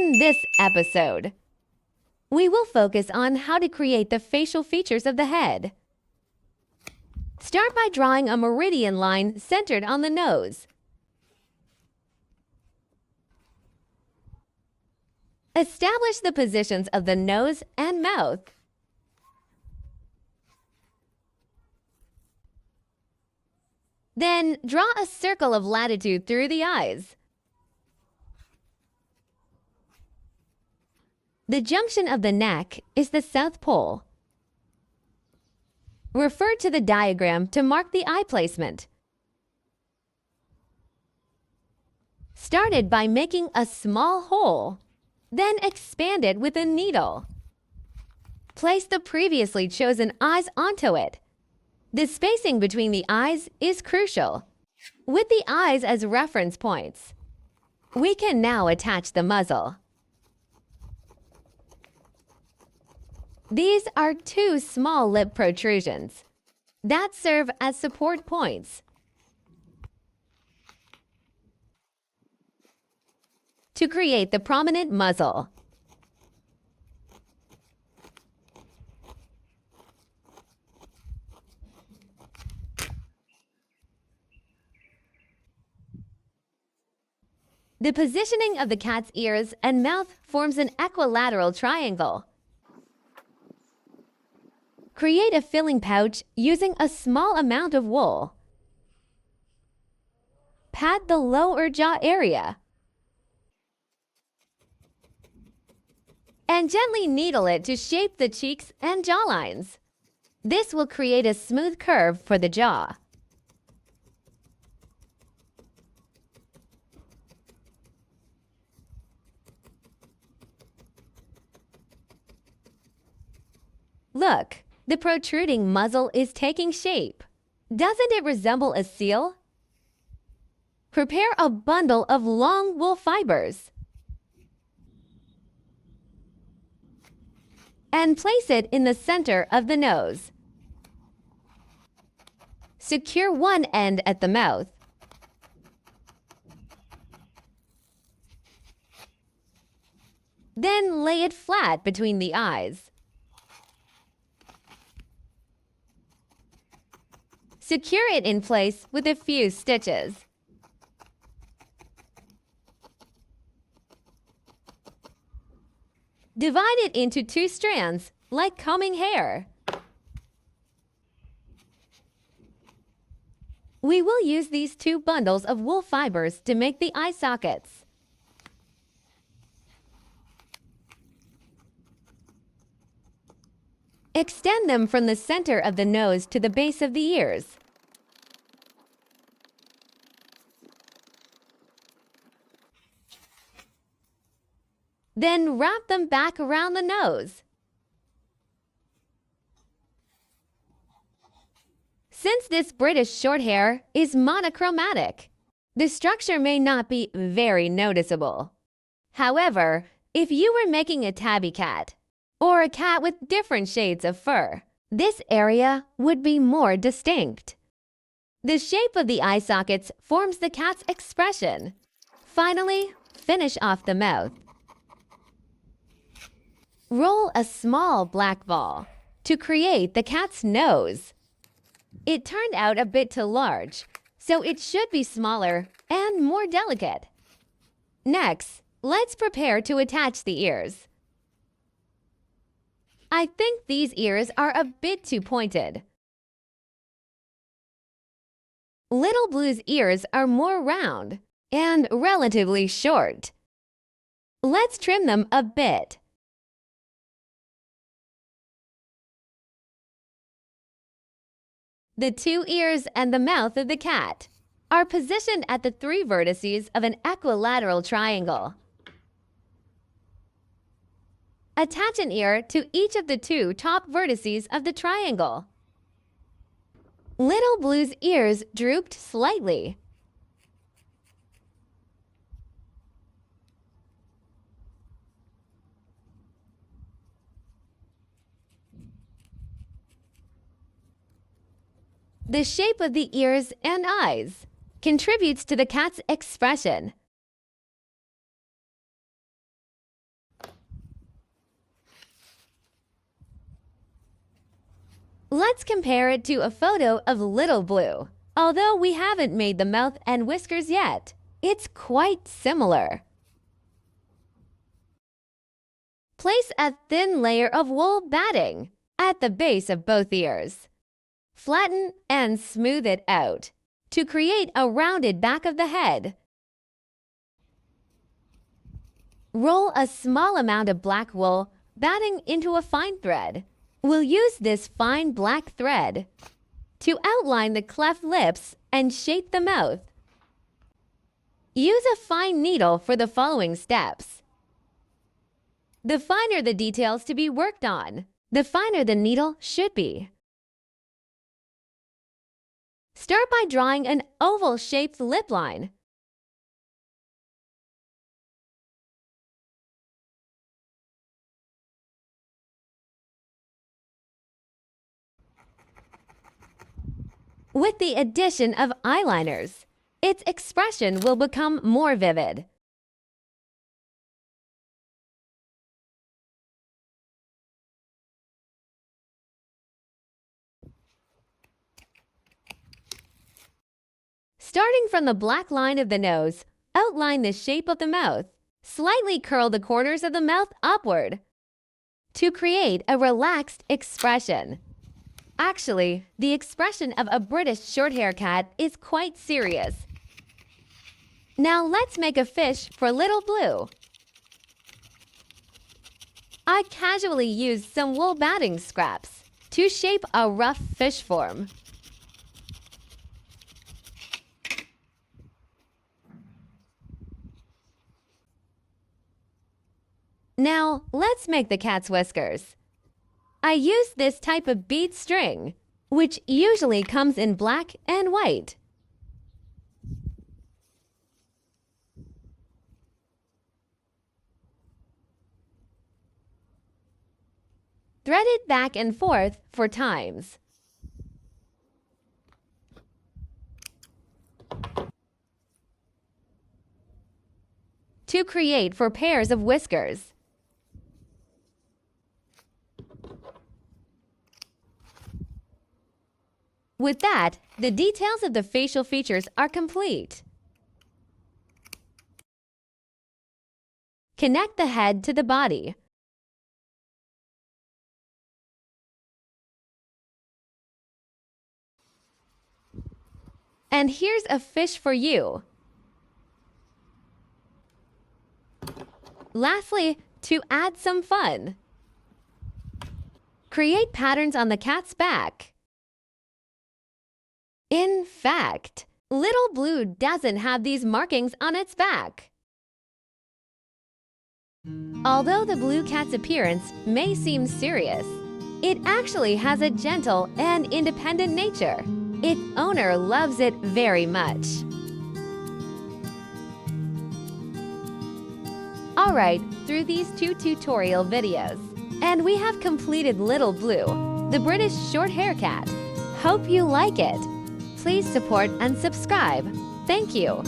In this episode, we will focus on how to create the facial features of the head. Start by drawing a meridian line centered on the nose. Establish the positions of the nose and mouth. Then draw a circle of latitude through the eyes. The junction of the neck is the South Pole. Refer to the diagram to mark the eye placement. Started by making a small hole, then expand it with a needle. Place the previously chosen eyes onto it. The spacing between the eyes is crucial. With the eyes as reference points, we can now attach the muzzle. These are two small lip protrusions that serve as support points. To create the prominent muzzle, the positioning of the cat's ears and mouth forms an equilateral triangle. Create a filling pouch using a small amount of wool. Pat the lower jaw area and gently needle it to shape the cheeks and jawlines. This will create a smooth curve for the jaw. Look, the protruding muzzle is taking shape. Doesn't it resemble a seal? Prepare a bundle of long wool fibers and place it in the center of the nose. Secure one end at the mouth. Then lay it flat between the eyes. Secure it in place with a few stitches. Divide it into two strands, like combing hair. We will use these two bundles of wool fibers to make the eye sockets. Extend them from the center of the nose to the base of the ears. Then wrap them back around the nose. Since this British Shorthair is monochromatic, the structure may not be very noticeable. However, if you were making a tabby cat, or a cat with different shades of fur, this area would be more distinct. The shape of the eye sockets forms the cat's expression. Finally, finish off the mouth. Roll a small black ball to create the cat's nose. It turned out a bit too large, so it should be smaller and more delicate. Next, let's prepare to attach the ears. I think these ears are a bit too pointed. Little Blue's ears are more round and relatively short. Let's trim them a bit. The two ears and the mouth of the cat are positioned at the three vertices of an equilateral triangle. Attach an ear to each of the two top vertices of the triangle. Little Blue's ears drooped slightly. The shape of the ears and eyes contributes to the cat's expression. Let's compare it to a photo of Little Blue. Although we haven't made the mouth and whiskers yet, it's quite similar. Place a thin layer of wool batting at the base of both ears. Flatten and smooth it out to create a rounded back of the head. Roll a small amount of black wool batting into a fine thread. We'll use this fine black thread to outline the cleft lips and shape the mouth. Use a fine needle for the following steps. The finer the details to be worked on, the finer the needle should be. Start by drawing an oval-shaped lip line. With the addition of eyeliners, its expression will become more vivid. Starting from the black line of the nose, outline the shape of the mouth. Slightly curl the corners of the mouth upward to create a relaxed expression. Actually, the expression of a British Shorthair cat is quite serious. Now let's make a fish for Little Blue. I casually used some wool batting scraps to shape a rough fish form. Now, let's make the cat's whiskers. I used this type of bead string, which usually comes in black and white. Thread it back and forth 4 times. To create 4 pairs of whiskers. With that, the details of the facial features are complete. Connect the head to the body. And here's a fish for you. Lastly, to add some fun, create patterns on the cat's back. In fact, Little Blue doesn't have these markings on its back. Although the blue cat's appearance may seem serious, it actually has a gentle and independent nature. Its owner loves it very much. Alright, through these 2 tutorial videos, and we have completed Little Blue, the British Shorthair cat. Hope you like it. Please support and subscribe. Thank you.